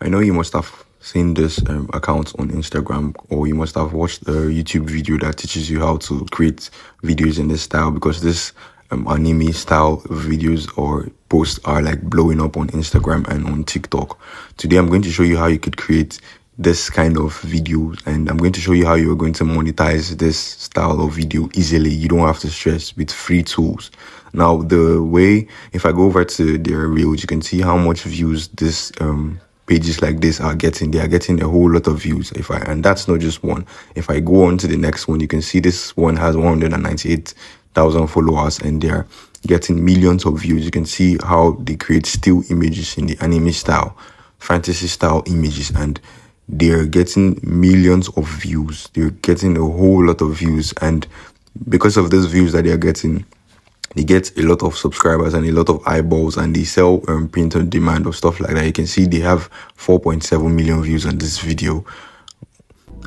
I know you must have seen this account on Instagram, or you must have watched a YouTube video that teaches you how to create videos in this style, because this anime style videos or posts are like blowing up on Instagram and on TikTok. Today I'm going to show you how you could create this kind of video, and I'm going to show you how you're going to monetize this style of video easily. You don't have to stress, with free tools. Now, the way, if I go over to their reels, you can see how much views this pages like this are getting. They are getting a whole lot of views. And that's not just one. If I go on to the next one, you can see this one has 198,000 followers and they're getting millions of views. You can see how they create still images in the anime style, fantasy style images, and they're getting millions of views. They're getting a whole lot of views, and because of those views that they're getting, they get a lot of subscribers and a lot of eyeballs, and they sell print on demand or stuff like that. You can see they have 4.7 million views on this video,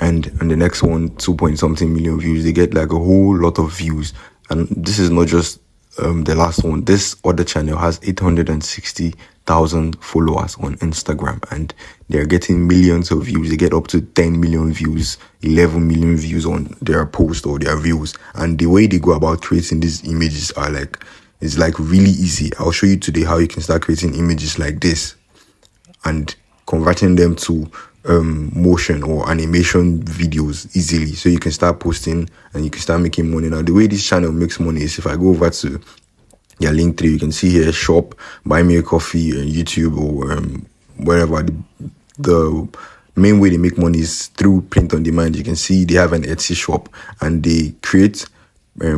and on the next one 2 point something million views. They get like a whole lot of views. And this is not just the last one. This other channel has 860,000 followers on Instagram, and they're getting millions of views. They get up to 10 million views, 11 million views on their post or their reels. And the way they go about creating these images are it's like really easy. I'll show you today how you can start creating images like this and converting them to motion or animation videos easily, so you can start posting and you can start making money. Now, the way this channel makes money is, if I go over to their link tree, you can see here shop, buy me a coffee, YouTube, or wherever. The main way they make money is through print on demand. You can see they have an Etsy shop, and they create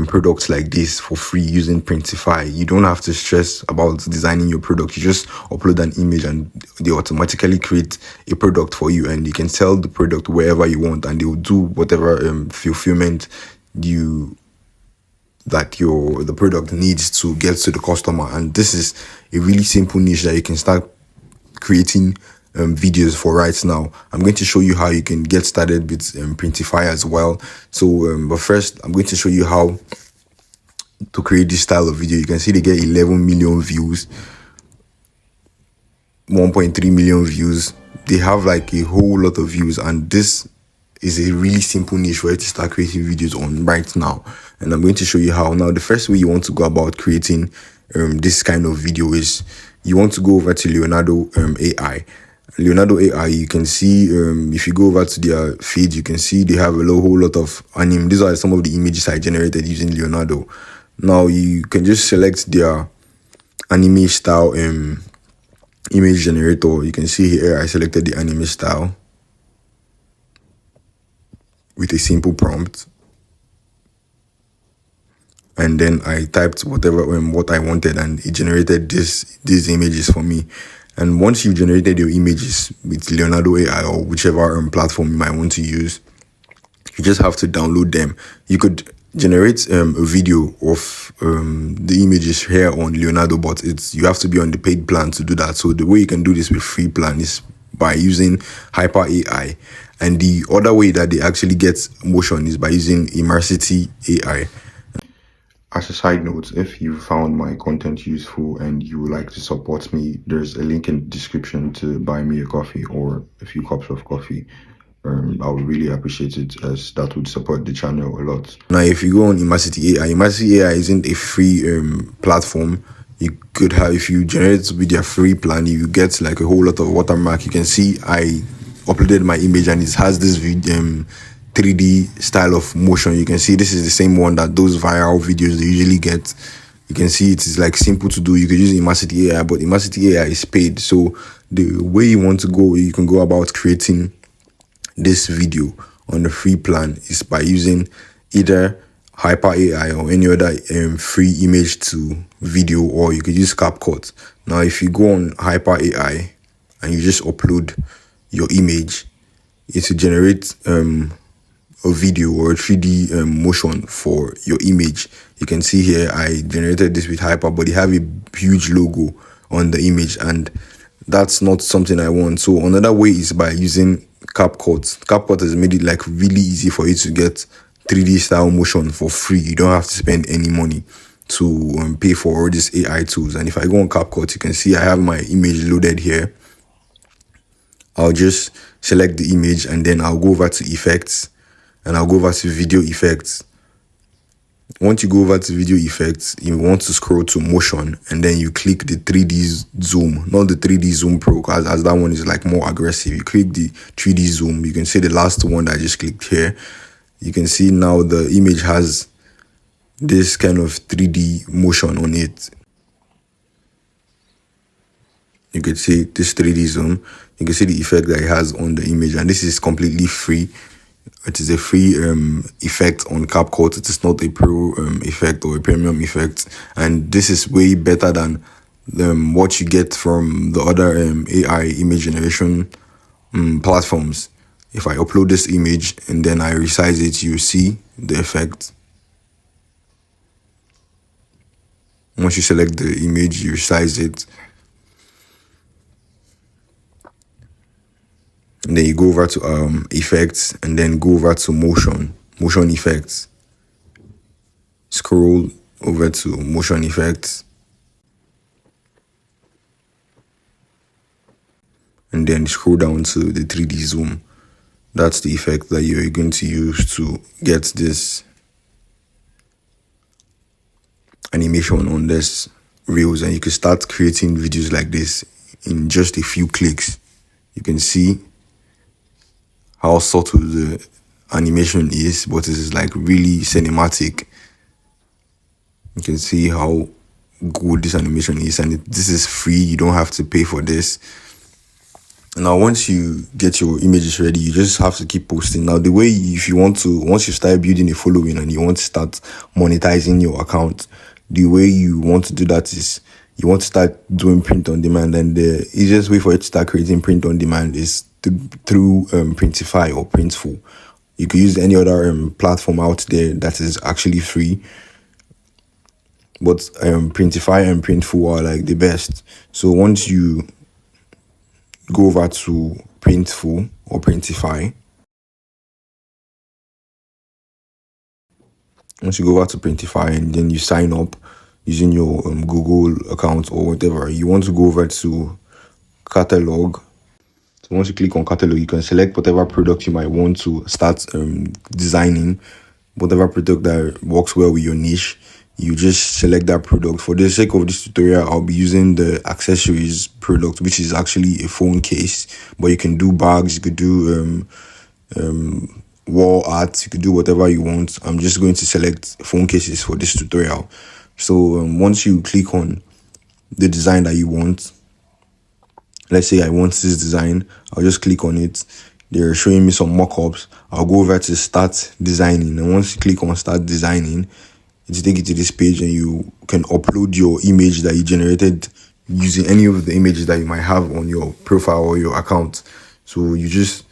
products like this for free using Printify. You don't have to stress about designing your product. You just upload an image and they automatically create a product for you, and you can sell the product wherever you want, and they will do whatever fulfillment the product needs to get to the customer. And this is a really simple niche that you can start creating videos for right now. I'm going to show you how you can get started with Printify as well. So but first, I'm going to show you how to create this style of video. You can see they get 11 million views, 1.3 million views. They have like a whole lot of views, and this is a really simple niche for you to start creating videos on right now. And I'm going to show you how. Now, the first way you want to go about creating this kind of video is you want to go over to Leonardo AI. Leonardo AI, you can see if you go over to their feed, you can see they have a whole lot of anime. These are some of the images I generated using Leonardo. Now, you can just select their anime style image generator. You can see here I selected the anime style with a simple prompt, and then I typed what I wanted, and it generated these images for me. And once you've generated your images with Leonardo AI or whichever platform you might want to use, you just have to download them. You could generate a video of the images here on Leonardo, but you have to be on the paid plan to do that. So the way you can do this with free plan is by using Haiper AI. And the other way that they actually get motion is by using immersity AI. As a side note, if you found my content useful and you would like to support me, there's a link in the description to buy me a coffee or a few cups of coffee. I would really appreciate it, as that would support the channel a lot. Now, if you go on Immersity AI isn't a free platform. You could have, if you generate with their free plan, you get like a whole lot of watermark. You can see I uploaded my image and it has this 3D style of motion. You can see this is the same one that those viral videos they usually get. You can see it is like simple to do. You could use Immersity AI, but Immersity AI is paid. So the way you want to go, you can go about creating this video on the free plan is by using either Haiper AI or any other free image to video, or you could use CapCut. Now, if you go on Haiper AI and you just upload your image, it will generate a video or a 3D motion for your image. You can see here I generated this with Haiper, but they have a huge logo on the image, and that's not something I want. So another way is by using CapCut. CapCut has made it like really easy for you to get 3D style motion for free. You don't have to spend any money to pay for all these AI tools. And if I go on CapCut, you can see I have my image loaded here, I'll just select the image and then I'll go over to effects and I'll go over to video effects. Once you go over to video effects, you want to scroll to motion and then you click the 3D zoom, not the 3D zoom pro, as that one is like more aggressive. You click the 3D zoom. You can see the last one that I just clicked here. You can see now the image has this kind of 3D motion on it. You can see this 3D zoom. You can see the effect that it has on the image, and this is completely free. It is a free effect on CapCut. It is not a pro effect or a premium effect, and this is way better than what you get from the other AI image generation platforms. If I upload this image and then I resize it, you see the effect. Once you select the image, you resize it, and then you go over to effects and then go over to motion effects. Scroll over to motion effects and then scroll down to the 3D zoom. That's the effect that you're going to use to get this animation on this reels, and you can start creating videos like this in just a few clicks. You can see how subtle the animation is, but it is like really cinematic. You can see how good this animation is, and this is free. You don't have to pay for this. Now, once you get your images ready, you just have to keep posting. Now, the way, if you want to, once you start building a following and you want to start monetizing your account, the way you want to do that is you want to start doing print on demand. And the easiest way for it to start creating print on demand is through Printify or Printful. You could use any other platform out there that is actually free, but Printify and Printful are like the best. So once you go over to Printful or Printify, once you go over to Printify and then you sign up using your Google account or whatever, you want to go over to catalog. So once you click on catalog, you can select whatever product you might want to start designing, whatever product that works well with your niche. You just select that product. For the sake of this tutorial, I'll be using the accessories product, which is actually a phone case, but you can do bags, you could do wall art, you could do whatever you want. I'm just going to select phone cases for this tutorial. So once you click on the design that you want, let's say I want this design, I'll just click on it. They're showing me some mock-ups. I'll go over to start designing, and once you click on start designing, it will take you to this page and you can upload your image that you generated using any of the images that you might have on your profile or your account. So you just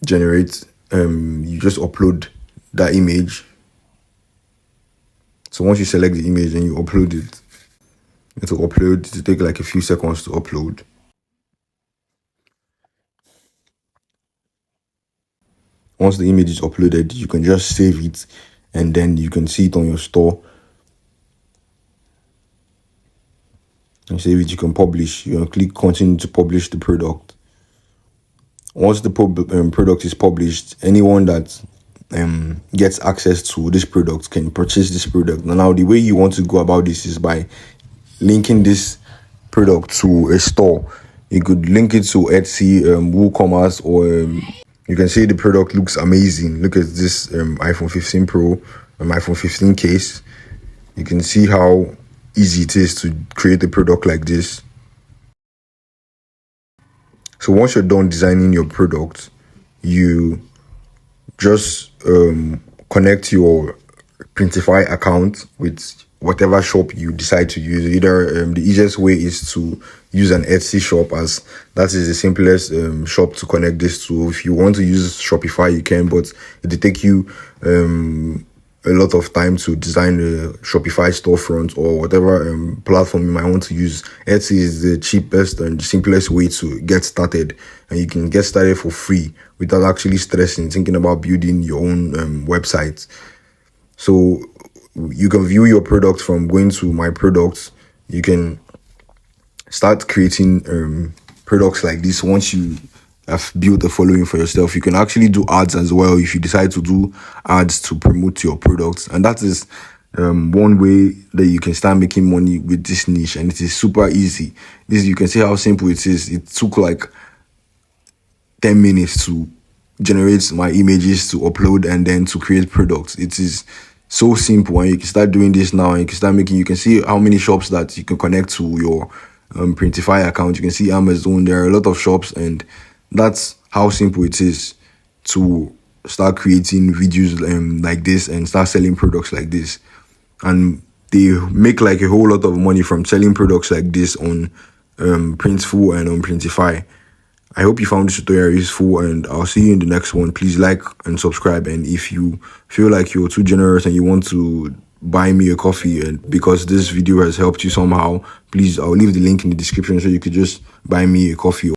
generate, you just upload that image. So once you select the image and you upload it, it will upload. It will take like a few seconds to upload. Once the image is uploaded, you can just save it and then you can see it on your store. And save it, you can publish. You can click continue to publish the product. Once the product is published, anyone that gets access to this product can purchase this product. Now, the way you want to go about this is by linking this product to a store. You could link it to Etsy, WooCommerce, or you can see the product looks amazing. Look at this iPhone 15 Pro, iPhone 15 case. You can see how easy it is to create a product like this. So once you're done designing your product, you just connect your Printify account with whatever shop you decide to use. Either the easiest way is to use an Etsy shop, as that is the simplest shop to connect this to. If you want to use Shopify, you can, but it will take you a lot of time to design a Shopify storefront or whatever platform you might want to use. Etsy is the cheapest and simplest way to get started, and you can get started for free without actually stressing, thinking about building your own website. So you can view your product from going to my products. You can start creating products like this once you have built a following for yourself. You can actually do ads as well if you decide to do ads to promote your products. And that is one way that you can start making money with this niche, and it is super easy. This, you can see how simple it is. It took like 10 minutes to generate my images to upload and then to create products. It is so simple, and you can start doing this now, and you can start making, you can see how many shops that you can connect to your Printify account. You can see Amazon, there are a lot of shops, and that's how simple it is to start creating videos like this and start selling products like this. And they make like a whole lot of money from selling products like this on Printful and on Printify. I hope you found this tutorial useful, and I'll see you in the next one. Please like and subscribe. And if you feel like you're too generous and you want to buy me a coffee, and because this video has helped you somehow, please, I'll leave the link in the description so you could just buy me a coffee.